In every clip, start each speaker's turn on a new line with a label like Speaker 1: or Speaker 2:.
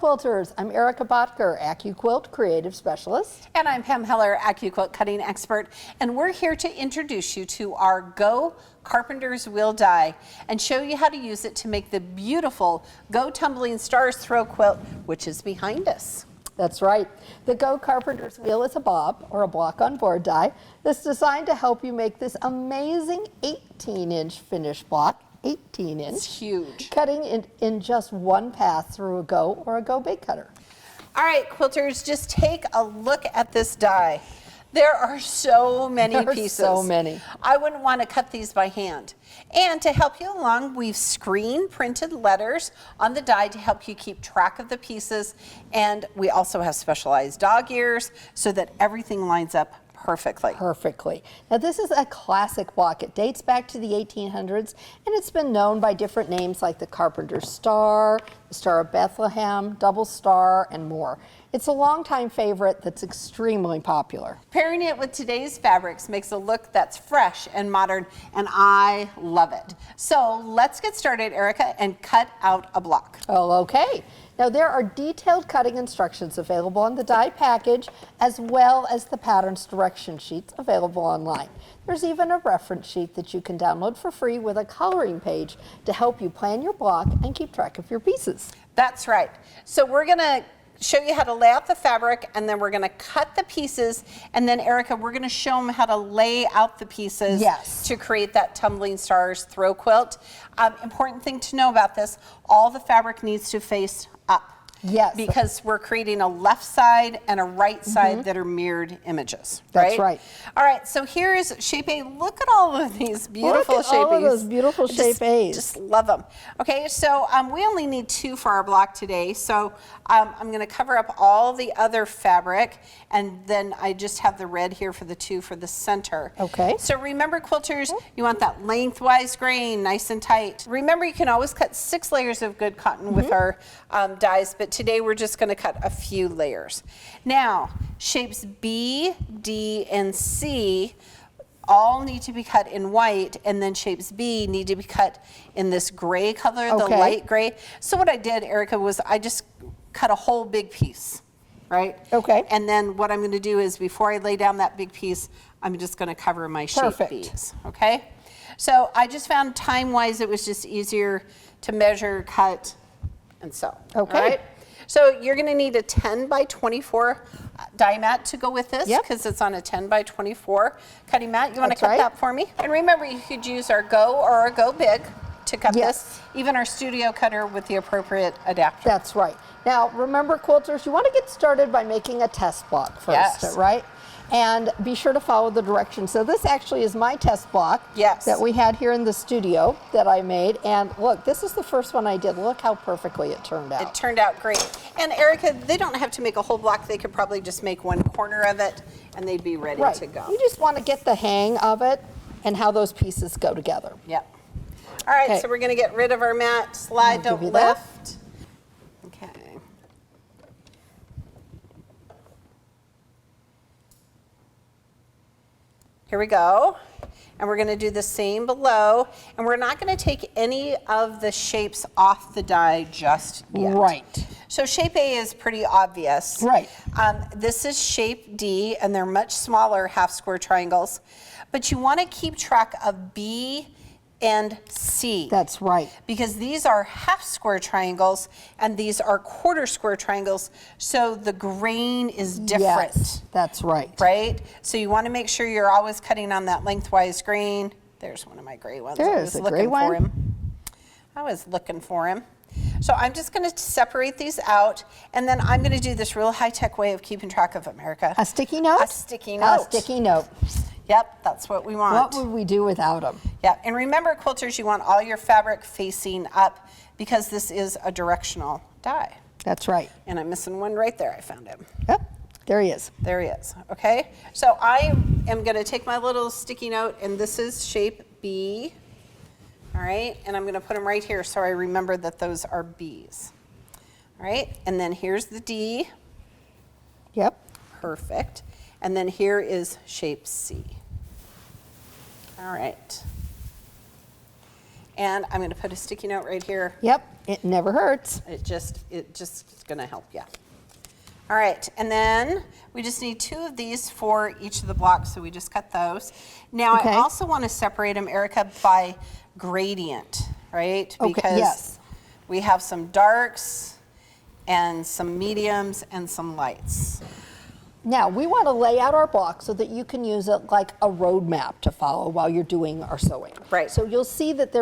Speaker 1: Quilters. I'm Erica Botker, AccuQuilt Creative Specialist.
Speaker 2: And I'm Pam Heller, AccuQuilt Cutting Expert. And we're here to introduce you to our Go Carpenter's Wheel die and show you how to use it to make the beautiful Go Tumbling Stars throw quilt, which is behind us.
Speaker 1: That's right. The Go Carpenter's Wheel is a bob, or a block on board die, that's designed to help you make this amazing 18-inch finish block. 18-inch.
Speaker 2: It's huge.
Speaker 1: Cutting in just one pass through a Go or a Go big cutter.
Speaker 2: All right, quilters, just take a look at this die. There are so many pieces.
Speaker 1: So many.
Speaker 2: I wouldn't want to cut these by hand. And to help you along, we've screen printed letters on the die to help you keep track of the pieces. And we also have specialized dog ears so that everything lines up perfectly.
Speaker 1: Perfectly. Now this is a classic block. It dates back to the 1800s and it's been known by different names like the Carpenter's Star, the Star of Bethlehem, Double Star, and more. It's a longtime favorite that's extremely popular.
Speaker 2: Pairing it with today's fabrics makes a look that's fresh and modern, and I love it. So let's get started, Erica, and cut out a block.
Speaker 1: Oh, okay. Now there are detailed cutting instructions available on the die package, as well as the patterns direction sheets available online. There's even a reference sheet that you can download for free with a coloring page to help you plan your block and keep track of your pieces.
Speaker 2: That's right. So we're gonna show you how to lay out the fabric, and then we're going to cut the pieces, and then Erica, we're going to show them how to lay out the pieces to create that Tumbling Stars throw quilt. Important thing to know about this, all the fabric needs to face up.
Speaker 1: Yes.
Speaker 2: Because we're creating a left side and a right side that are mirrored images.
Speaker 1: That's right.
Speaker 2: All right, so here is shape A. Look at all of these beautiful shape A's.
Speaker 1: All of those beautiful shape A's.
Speaker 2: Just love them. Okay, so we only need 2 for our block today. So I'm going to cover up all the other fabric, and then I just have the red here for the 2 for the center.
Speaker 1: Okay.
Speaker 2: So remember, quilters, you want that lengthwise grain, nice and tight. Remember, you can always cut 6 layers of good cotton with our dies, but today we're just going to cut a few layers. Now, shapes B, D, and C all need to be cut in white, and then shapes B need to be cut in this gray color, the light gray. So what I did, Erica, was I just cut a whole big piece, right?
Speaker 1: Okay.
Speaker 2: And then what I'm going to do is before I lay down that big piece, I'm just going to cover my shape B's, okay? So I just found time-wise it was just easier to measure, cut, and sew.
Speaker 1: Okay.
Speaker 2: All right? So you're going to need a 10 by 24 die mat to go with this because it's on a 10 by 24 cutting mat. You want to cut that for me? And remember, you could use our Go or our Go Big to cut this, even our studio cutter with the appropriate adapter.
Speaker 1: That's right. Now, remember, quilters, you want to get started by making a test block first, right? And be sure to follow the directions. So this actually is my test block that we had here in the studio that I made. And look, this is the first one I did. Look how perfectly it turned out.
Speaker 2: It turned out great. And Erica, they don't have to make a whole block. They could probably just make one corner of it and they'd be ready to go.
Speaker 1: You just want to get the hang of it and how those pieces go together.
Speaker 2: Yep. All right, so we're going to get rid of our mat. Slide, don't lift. Okay. Here we go. And we're going to do the same below. And we're not going to take any of the shapes off the die just yet.
Speaker 1: Right.
Speaker 2: So shape A is pretty obvious.
Speaker 1: Right.
Speaker 2: This is shape D, and they're much smaller half square triangles. But you want to keep track of B and C.
Speaker 1: That's right.
Speaker 2: Because these are half square triangles and these are quarter square triangles, so the grain is different.
Speaker 1: Yes, that's right.
Speaker 2: Right? So you want to make sure you're always cutting on that lengthwise grain. There's one of my gray ones.
Speaker 1: There's a gray one.
Speaker 2: I was looking for him. So I'm just going to separate these out, and then I'm going to do this real high-tech way of keeping track of them, Erica.
Speaker 1: A sticky note?
Speaker 2: A sticky note.
Speaker 1: A sticky note.
Speaker 2: Yep, that's what we want.
Speaker 1: What would we do without them?
Speaker 2: Yeah, and remember, quilters, you want all your fabric facing up because this is a directional die.
Speaker 1: That's right.
Speaker 2: And I'm missing one right there. I found him.
Speaker 1: Yep, there he is.
Speaker 2: There he is. Okay, so I am going to take my little sticky note, and this is shape B. All right, and I'm going to put them right here so I remember that those are B's. All right, and then here's the D.
Speaker 1: Yep.
Speaker 2: Perfect. And then here is shape C. All right. And I'm gonna put a sticky note right here.
Speaker 1: Yep, it never hurts.
Speaker 2: It just is gonna help you. All right, and then we just need 2 of these for each of the blocks, so we just cut those. Now
Speaker 1: Okay.
Speaker 2: I also wanna separate them, Erica, by gradient, right?
Speaker 1: Okay,
Speaker 2: Because
Speaker 1: yes.
Speaker 2: we have some darks and some mediums and some lights.
Speaker 1: Now, we want to lay out our block so that you can use it like a road map to follow while you're doing our sewing.
Speaker 2: Right.
Speaker 1: So you'll see that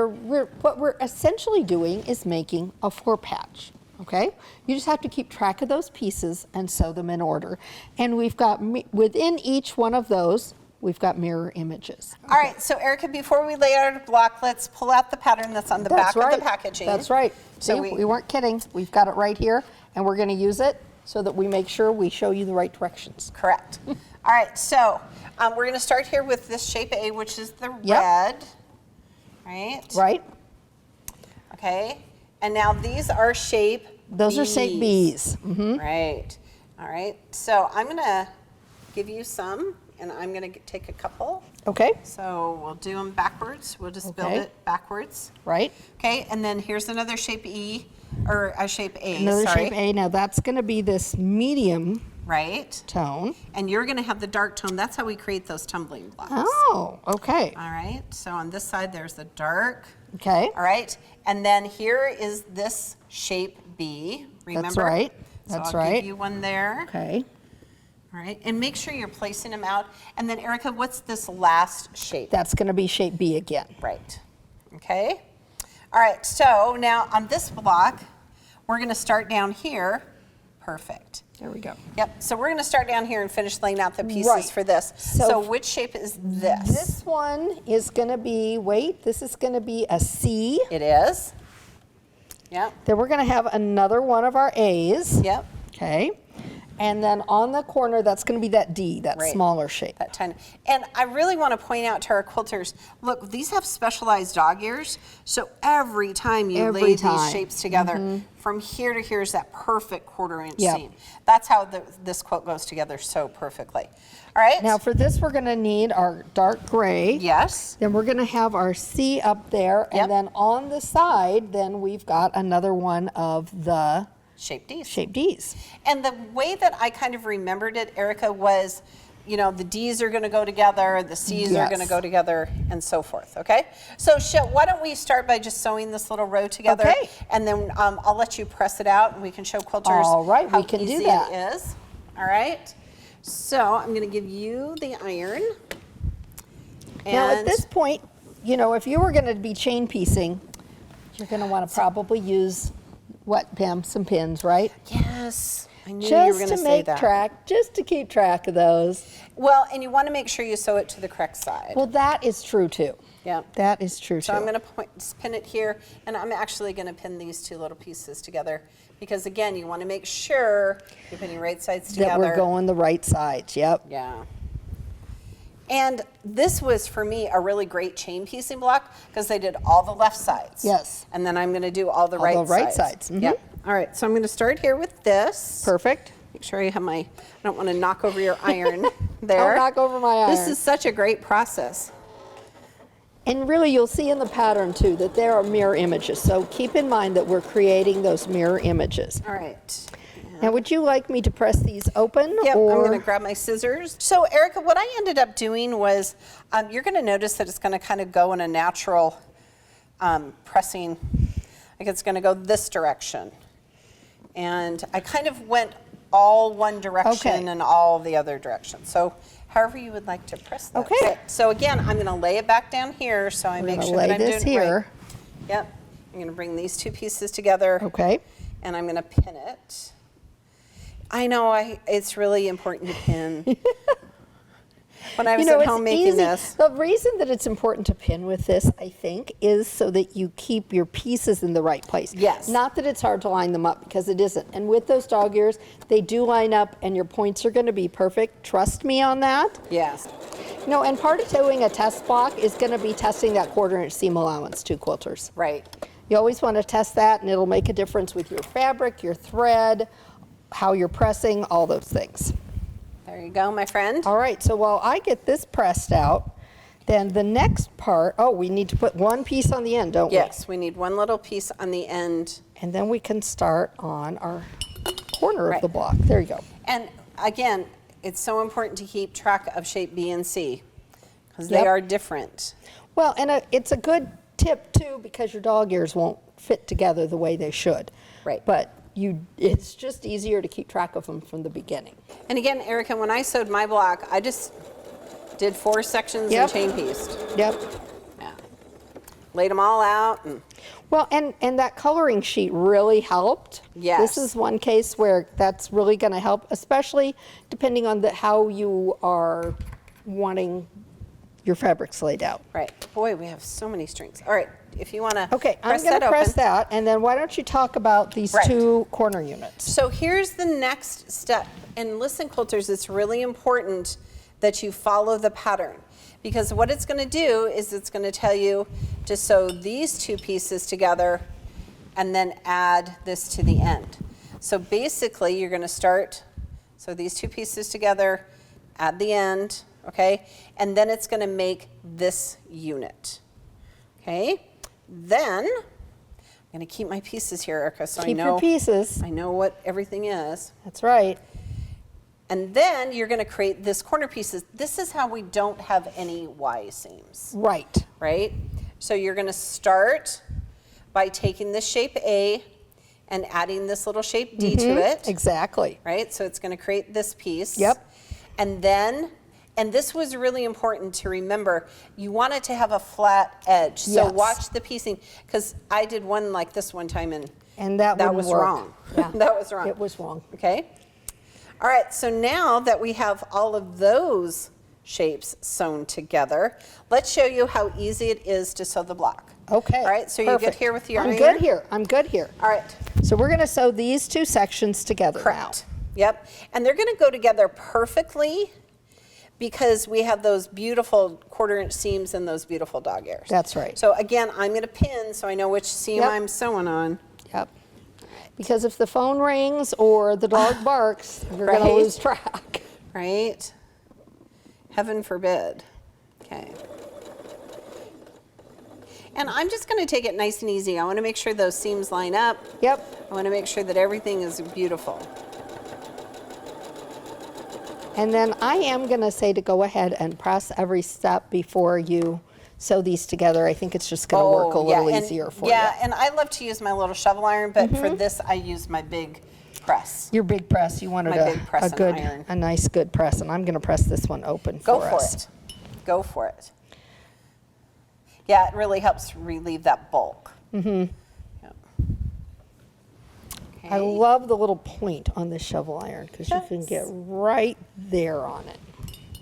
Speaker 1: what we're essentially doing is making a 4-patch, okay? You just have to keep track of those pieces and sew them in order. And we've got, within each one of those, we've got mirror images.
Speaker 2: All right, so Erica, before we lay out our block, let's pull out the pattern that's on the back of the packaging.
Speaker 1: That's right.
Speaker 2: So
Speaker 1: See, we weren't kidding. We've got it right here, and we're going to use it so that we make sure we show you the right directions.
Speaker 2: Correct. All right, so we're going to start here with this shape A, which is the
Speaker 1: Yep.
Speaker 2: red, right?
Speaker 1: Right?
Speaker 2: Okay, and now these are shape
Speaker 1: Those are shape Bs.
Speaker 2: Right. All right, so I'm going to give you some, and I'm going to take a couple.
Speaker 1: Okay,
Speaker 2: So we'll do them backwards. We'll just build
Speaker 1: Okay.
Speaker 2: it backwards.
Speaker 1: right?
Speaker 2: Okay, and then here's another shape E, or a shape A,
Speaker 1: Another
Speaker 2: sorry.
Speaker 1: shape A. Now that's going to be this medium
Speaker 2: Right,
Speaker 1: tone.
Speaker 2: and you're going to have the dark tone. That's how we create those tumbling blocks.
Speaker 1: Oh, okay.
Speaker 2: All right, so on this side, there's the dark.
Speaker 1: Okay.
Speaker 2: All right, and then here is this shape B, remember?
Speaker 1: That's right. That's
Speaker 2: so I'll
Speaker 1: right.
Speaker 2: give you one there.
Speaker 1: Okay.
Speaker 2: All right, and make sure you're placing them out. And then Erica, what's this last shape?
Speaker 1: That's going to be shape B again.
Speaker 2: Right, okay. All right, so now on this block, we're gonna start down here. Perfect.
Speaker 1: There we go.
Speaker 2: Yep, so we're gonna start down here and finish laying out the pieces
Speaker 1: Right.
Speaker 2: for this.
Speaker 1: So
Speaker 2: So which shape is this?
Speaker 1: This one is going to be, this is going to be a C.
Speaker 2: It is. Yep,
Speaker 1: Then we're going to have another one of our A's.
Speaker 2: yep.
Speaker 1: Okay. And then on the corner, that's going to be that D, that
Speaker 2: Right.
Speaker 1: smaller shape.
Speaker 2: That tiny. And I really want to point out to our quilters, look, these have specialized dog ears, so every time you
Speaker 1: Every
Speaker 2: lay
Speaker 1: time.
Speaker 2: these shapes together, from here to here is that perfect 1/4 inch
Speaker 1: Yep.
Speaker 2: seam. That's how this quilt goes together so perfectly. All right?
Speaker 1: Now for this, we're going to need our dark gray.
Speaker 2: yes.
Speaker 1: Then we're going to have our C up there.
Speaker 2: Yep.
Speaker 1: And then on the side, then we've got another one of the
Speaker 2: Shape D's.
Speaker 1: shape Ds.
Speaker 2: And the way that I kind of remembered it, Erica, was, you know, the D's are going to go together, the C's are going to
Speaker 1: Yes.
Speaker 2: go together, and so forth, okay? So why don't we start by just sewing this little row together,
Speaker 1: Okay.
Speaker 2: and then I'll let you press it out, and we can show quilters
Speaker 1: All right,
Speaker 2: how
Speaker 1: we can do
Speaker 2: easy
Speaker 1: that.
Speaker 2: it is. All right? So I'm going to give you the iron.
Speaker 1: Now at
Speaker 2: And-
Speaker 1: this point, you know, if you were going to be chain piecing, you're going to want to probably use, what, Pam? Some pins, right?
Speaker 2: Yes, I knew you were
Speaker 1: Just
Speaker 2: going
Speaker 1: to
Speaker 2: to say
Speaker 1: make
Speaker 2: that.
Speaker 1: track, just to keep track of those.
Speaker 2: Well, and you want to make sure you sew it to the correct side.
Speaker 1: Well, that is true too.
Speaker 2: Yeah.
Speaker 1: That is true
Speaker 2: So
Speaker 1: too.
Speaker 2: I'm going to pin it here, and I'm actually going to pin these 2 little pieces together because, again, you want to make sure you're putting right sides together.
Speaker 1: that we're going the right sides. Yep.
Speaker 2: Yeah. And this was, for me, a really great chain piecing block because they did all the left sides.
Speaker 1: Yes.
Speaker 2: And then I'm going to do all the
Speaker 1: All
Speaker 2: right
Speaker 1: the right
Speaker 2: sides.
Speaker 1: sides, mhm.
Speaker 2: Yep. All right, so I'm going to start here with this.
Speaker 1: Perfect.
Speaker 2: Make sure I have I don't want to knock over your iron there.
Speaker 1: Don't knock over my iron.
Speaker 2: This is such a great process.
Speaker 1: And really, you'll see in the pattern too that there are mirror images. So keep in mind that we're creating those mirror images.
Speaker 2: All right.
Speaker 1: Now, would you like me to press these open?
Speaker 2: Yep,
Speaker 1: or?
Speaker 2: I'm going to grab my scissors. So, Erica, what I ended up doing was, you're going to notice that it's going to kind of go in a natural pressing, like it's going to go this direction. And I kind of went all one direction
Speaker 1: Okay.
Speaker 2: and all the other direction. So, however you would like to press that.
Speaker 1: Okay.
Speaker 2: So, again, I'm going to lay it back down here so I
Speaker 1: We're
Speaker 2: make
Speaker 1: gonna
Speaker 2: sure
Speaker 1: lay
Speaker 2: that I'm
Speaker 1: this
Speaker 2: doing it
Speaker 1: here.
Speaker 2: right. Yep. I'm going to bring these 2 pieces together.
Speaker 1: Okay.
Speaker 2: And I'm going to pin it. I know it's really important to pin. When I was at home making
Speaker 1: easy.
Speaker 2: this.
Speaker 1: The reason that it's important to pin with this, I think, is so that you keep your pieces in the right place.
Speaker 2: Yes.
Speaker 1: Not that it's hard to line them up, because it isn't. And with those dog ears, they do line up and your points are going to be perfect. Trust me on that.
Speaker 2: Yes.
Speaker 1: No, and part of doing a test block is going to be testing that 1/4 inch seam allowance too, quilters.
Speaker 2: Right.
Speaker 1: You always want to test that, and it'll make a difference with your fabric, your thread, how you're pressing, all those things.
Speaker 2: There you go, my friend.
Speaker 1: All right, so while I get this pressed out, Then the next part, oh, we need to put one piece on the end, don't we?
Speaker 2: Yes, we need one little piece on the end.
Speaker 1: And then we can start on our corner
Speaker 2: Right.
Speaker 1: of the block. There you go.
Speaker 2: And again, it's so important to keep track of shape B and C because they
Speaker 1: Yep.
Speaker 2: are different.
Speaker 1: Well, and it's a good tip too because your dog ears won't fit together the way they should.
Speaker 2: Right.
Speaker 1: But it's just easier to keep track of them from the beginning.
Speaker 2: And again, Erica, when I sewed my block, I just did 4 sections
Speaker 1: Yep.
Speaker 2: and chain pieced.
Speaker 1: Yep.
Speaker 2: Yeah. Laid them all out. And
Speaker 1: Well, and that coloring sheet really helped.
Speaker 2: Yes.
Speaker 1: This is one case where that's really going to help, especially depending on how you are wanting your fabrics laid out.
Speaker 2: right. Boy, we have so many strings. All right. If you want to
Speaker 1: Okay, I'm
Speaker 2: press
Speaker 1: going
Speaker 2: that
Speaker 1: to press
Speaker 2: open.
Speaker 1: that, and then why don't you talk about these
Speaker 2: Right.
Speaker 1: 2 corner units?
Speaker 2: So here's the next step. And listen, quilters, it's really important that you follow the pattern because what it's going to do is it's going to tell you to sew these 2 pieces together and then add this to the end. So basically you're going to start, so these 2 pieces together, add the end, okay? And then it's going to make this unit, okay? Then I'm going to keep my pieces here, Erica, so
Speaker 1: Keep
Speaker 2: I know
Speaker 1: your pieces.
Speaker 2: I know what everything is.
Speaker 1: That's right.
Speaker 2: And then you're going to create this corner pieces. This is how we don't have any Y seams,
Speaker 1: Right.
Speaker 2: right? So you're going to start by taking this shape A and adding this little shape D to it,
Speaker 1: Exactly.
Speaker 2: right? So it's going to create this piece.
Speaker 1: Yep.
Speaker 2: And then, and this was really important to remember, you want it to have a flat edge. So
Speaker 1: Yes.
Speaker 2: watch the piecing, because I did one like this one time
Speaker 1: And that wouldn't
Speaker 2: was
Speaker 1: work.
Speaker 2: wrong.
Speaker 1: Yeah.
Speaker 2: That was wrong.
Speaker 1: It was wrong.
Speaker 2: Okay. All right, so now that we have all of those shapes sewn together, let's show you how easy it is to sew the block.
Speaker 1: Okay.
Speaker 2: All right, so you're good
Speaker 1: perfect.
Speaker 2: here with your
Speaker 1: I'm
Speaker 2: iron?
Speaker 1: good here. I'm good here.
Speaker 2: All right,
Speaker 1: So we're going to sew these 2 sections together
Speaker 2: correct. Yep, and they're gonna go together perfectly because we have those beautiful 1/4-inch seams and those beautiful dog ears.
Speaker 1: That's right.
Speaker 2: So again, I'm gonna pin so I know which seam
Speaker 1: Yep.
Speaker 2: I'm sewing on.
Speaker 1: now. Yep. Because if the phone rings or the dog barks, you're going to
Speaker 2: Right.
Speaker 1: lose track.
Speaker 2: Right? Heaven forbid. Okay. And I'm just going to take it nice and easy. I want to make sure those seams line up.
Speaker 1: Yep.
Speaker 2: I want to make sure that everything is beautiful.
Speaker 1: And then I am going to say to go ahead and press every step before you sew these together. I think it's just going to work a little
Speaker 2: and,
Speaker 1: easier for
Speaker 2: yeah,
Speaker 1: you.
Speaker 2: and I love to use my little shovel iron, but for this I use my big press.
Speaker 1: Your big press, you wanted
Speaker 2: My big press and iron.
Speaker 1: a nice good press, and I'm going to press this one open
Speaker 2: Go
Speaker 1: for
Speaker 2: for
Speaker 1: us.
Speaker 2: it. Go for it. Yeah, it really helps relieve that bulk. Mm-hmm. Yep.
Speaker 1: I love the little point on this shovel iron because you can get right there on it.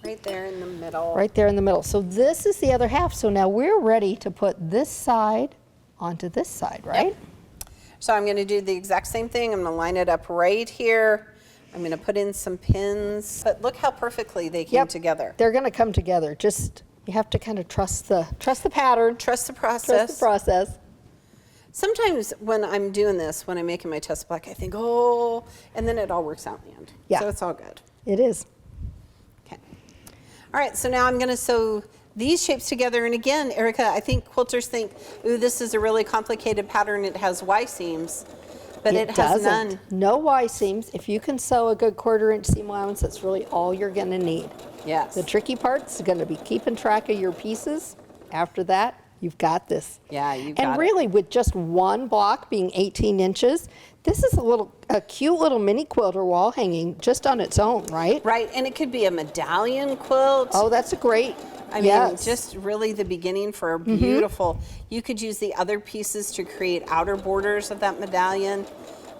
Speaker 2: Right there in the middle.
Speaker 1: Right there in the middle. So this is the other half. So now we're ready to put this side onto this side, right?
Speaker 2: So I'm going to do the exact same thing. I'm going to line it up right here. I'm going to put in some pins. But look how perfectly they came together.
Speaker 1: They're going to come together. Just you have to kind of trust the pattern,
Speaker 2: Trust the process.
Speaker 1: trust the process.
Speaker 2: Sometimes when I'm doing this, when I'm making my test block, I think, oh, and then it all works out in the end.
Speaker 1: Yeah.
Speaker 2: So it's all good.
Speaker 1: It is.
Speaker 2: Okay. All right, so now I'm going to sew these shapes together. And again, Erica, I think quilters think, ooh, this is a really complicated pattern. It has Y seams, but it has none.
Speaker 1: No Y seams. If you can sew a good 1/4-inch seam allowance, that's really all you're going to need.
Speaker 2: Yes.
Speaker 1: The tricky part's going to be keeping track of your pieces. After that, you've got this.
Speaker 2: Yeah, you got
Speaker 1: And
Speaker 2: it.
Speaker 1: really, with just one block being 18 inches, this is a cute little mini quilter wall hanging just on its own, right?
Speaker 2: Right, and it could be a medallion quilt.
Speaker 1: Oh, that's a great.
Speaker 2: I mean,
Speaker 1: yes.
Speaker 2: just really the beginning for a beautiful, you could use the other pieces to create outer borders of that medallion.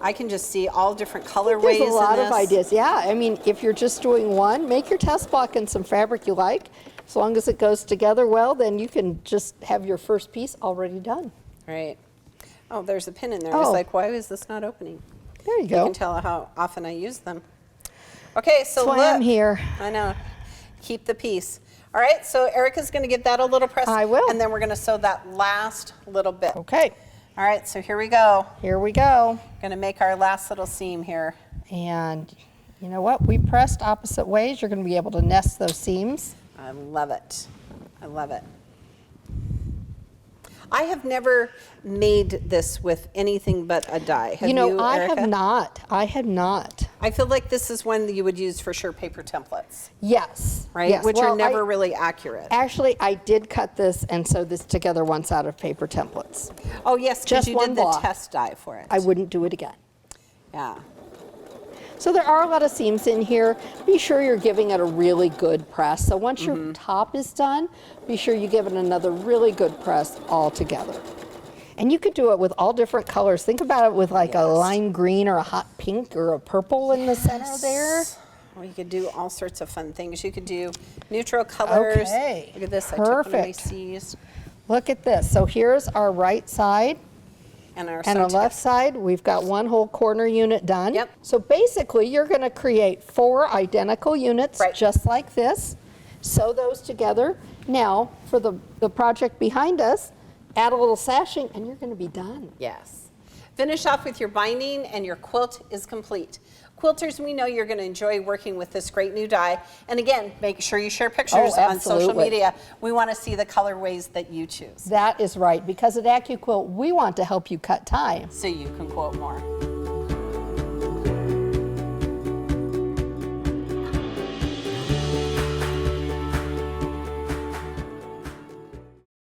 Speaker 2: I can just see all different colorways in
Speaker 1: There's a lot
Speaker 2: this.
Speaker 1: of ideas. Yeah, I mean, if you're just doing one, make your test block in some fabric you like. As long as it goes together well, then you can just have your first piece already done.
Speaker 2: Right. Oh, there's a pin in there. I was
Speaker 1: Oh.
Speaker 2: like, why is this not opening?
Speaker 1: There you
Speaker 2: You
Speaker 1: go.
Speaker 2: can tell how often I use them. Okay, so
Speaker 1: That's why
Speaker 2: look.
Speaker 1: I'm here.
Speaker 2: I know. Keep the piece. All right, so Erica's going to give that a little press.
Speaker 1: I will.
Speaker 2: And then we're going to sew that last little bit.
Speaker 1: Okay,
Speaker 2: All right, so here we go.
Speaker 1: here we go.
Speaker 2: Going to make our last little seam here.
Speaker 1: And you know what? We pressed opposite ways. You're going to be able to nest those seams.
Speaker 2: I love it. I love it. I have never made this with anything but a die. Have you,
Speaker 1: I
Speaker 2: Erica?
Speaker 1: have not. I have not.
Speaker 2: I feel like this is one that you would use for sure paper templates,
Speaker 1: Yes.
Speaker 2: right?
Speaker 1: Yes.
Speaker 2: Which
Speaker 1: Well,
Speaker 2: are never really accurate.
Speaker 1: Actually, I did cut this and sew this together once out of paper templates.
Speaker 2: Oh, yes, because
Speaker 1: just
Speaker 2: you
Speaker 1: one
Speaker 2: did the
Speaker 1: block.
Speaker 2: test die for it.
Speaker 1: I wouldn't do it again.
Speaker 2: Yeah.
Speaker 1: So there are a lot of seams in here. Be sure you're giving it a really good press. So once your top is done, be sure you give it another really good press all together. And you could do it with all different colors. Think about it with like a lime green or a hot pink or a purple in the center there.
Speaker 2: Well, you could do all sorts of fun things. You could do neutral colors.
Speaker 1: Okay,
Speaker 2: Look at this. I took one of my
Speaker 1: perfect.
Speaker 2: C's.
Speaker 1: Look at this. So here's our right side.
Speaker 2: And our,
Speaker 1: And our left side, we've got one whole corner unit done.
Speaker 2: Yep.
Speaker 1: So basically, you're going to create 4 identical units,
Speaker 2: Right.
Speaker 1: just like this. Sew those together. Now, for the project behind us, add a little sashing, and you're going to be done.
Speaker 2: Yes. Finish off with your binding, and your quilt is complete. Quilters, we know you're going to enjoy working with this great new die. And again, make sure you share pictures on social
Speaker 1: absolutely.
Speaker 2: media. We want to see the colorways that you choose
Speaker 1: That is right, because at AccuQuilt, we want to help you cut time.
Speaker 2: so you can quote more.